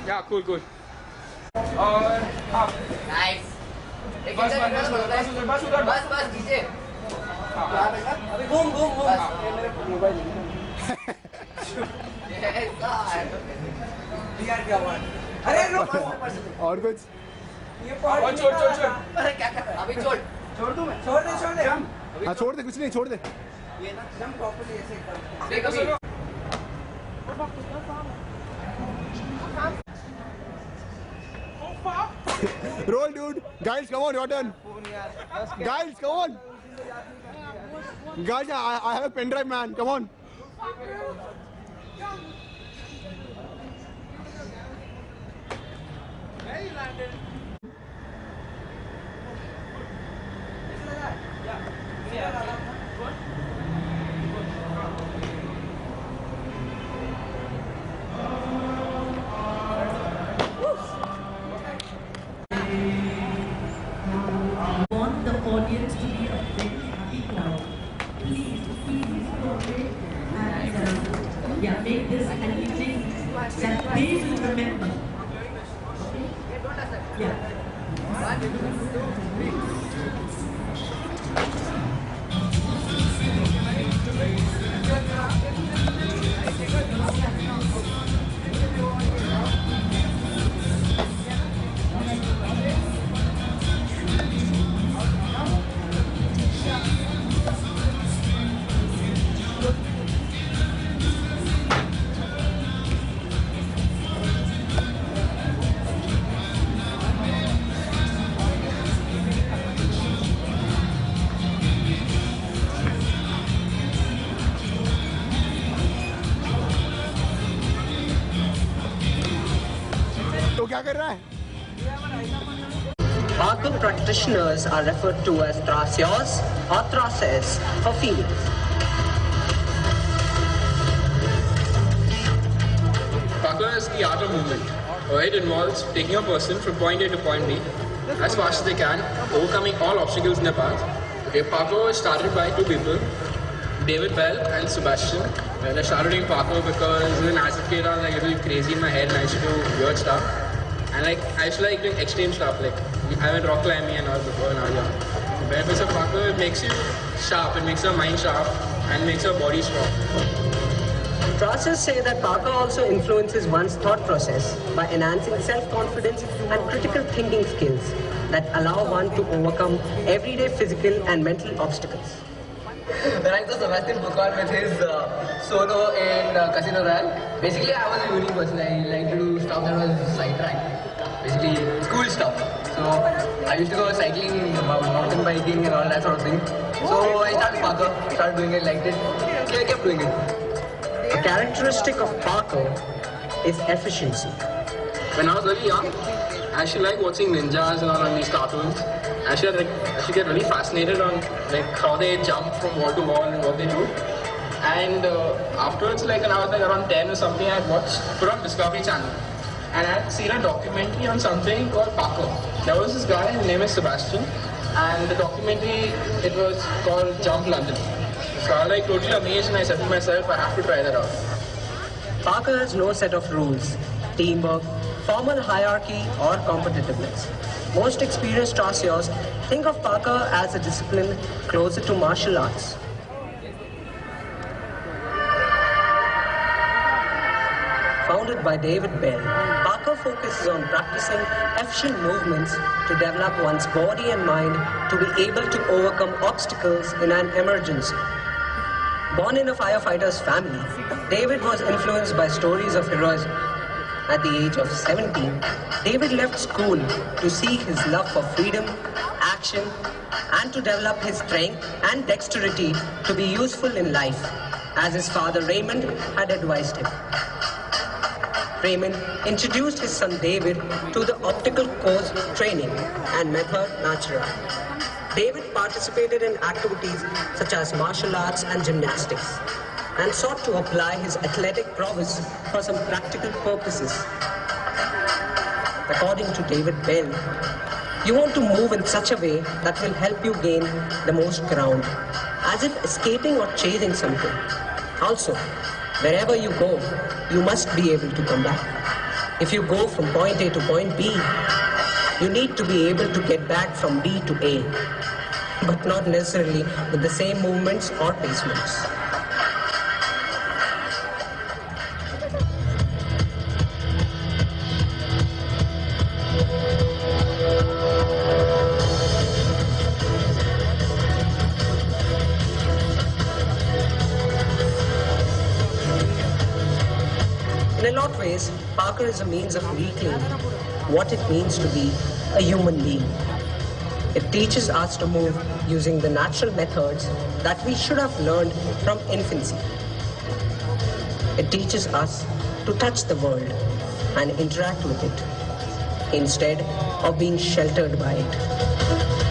Yeah, cool, cool. और हाँ. Nice. बस नीचे. अभी घूम. मोबाइल. क्या हुआ? अरे रुक. और कुछ? छोड़. अरे क्या कर रहा है? अभी छोड़ दूं मैं. छोड़ दे. हाँ छोड़ दे, कुछ नहीं, छोड़ दे. ये ना जम प्रॉपर्ली ऐसे एकदम. देख अभी. Roll, dude. Guys, come on, your turn. Guys, come on. Guys, I have a pen drive, man. Come on. Want the audience to be a very happy crowd. Please cooperate and make this an evening that they will remember. Yeah. तो क्या कर रहा है? Parkour practitioners are referred to as thrasios or thraces for females. Parkour is the art of movement. It involves taking a person from point A to point B as fast as they can, overcoming all obstacles in their path. Okay, parkour was started by two people, David Bell and Sebastian. Well, I started doing parkour because as a kid I was like a little crazy in my head and I used to do weird stuff. And I used to like doing extreme stuff, like I went rock climbing and all before and all. The benefits of parkour, it makes you sharp, it makes your mind sharp and makes your body strong. Thraces say that parkour also influences one's thought process by enhancing self-confidence and critical thinking skills that allow one to overcome everyday physical and mental obstacles. When I saw Sebastian Buchan with his solo in Casino Royale, basically I was a unique person. I like to do stuff that was sidetracked. Basically, school stuff. So I used to go cycling, mountain biking and all that sort of thing. So I started parkour, started doing it, liked it. So I kept doing it. A characteristic of parkour is efficiency. When I was very young, I actually like watching ninjas and all on these cartoons. I actually get really fascinated on like how they jump from wall to wall and what they do. And afterwards, like when I was like around 10 or something, I put on Discovery Channel. And I had seen a documentary on something called parkour. There was this guy, his name is Sebastian. And the documentary, it was called Jump London. So I was like totally amazed and I said to myself, I have to try that out. Parkour has no set of rules, teamwork, formal hierarchy or competitiveness. Most experienced thrasios think of parkour as a discipline closer to martial arts. Founded by David Bell, parkour focuses on practicing efficient movements to develop one's body and mind to be able to overcome obstacles in an emergency. Born in a firefighter's family, David was influenced by stories of heroism. At the age of 17, David left school to seek his love for freedom, action, and to develop his strength and dexterity to be useful in life, as his father Raymond had advised him. Raymond introduced his son David to the obstacle course training and method natura. David participated in activities such as martial arts and gymnastics and sought to apply his athletic prowess for some practical purposes. According to David Bell, you want to move in such a way that will help you gain the most ground, as if escaping or chasing something. Also, wherever you go, you must be able to come back. If you go from point A to point B, you need to be able to get back from B to A, but not necessarily with the same movements or placements. In a lot of ways, Parkour is a means of reclaiming what it means to be a human being. It teaches us to move using the natural methods that we should have learned from infancy. It teaches us to touch the world and interact with it, instead of being sheltered by it.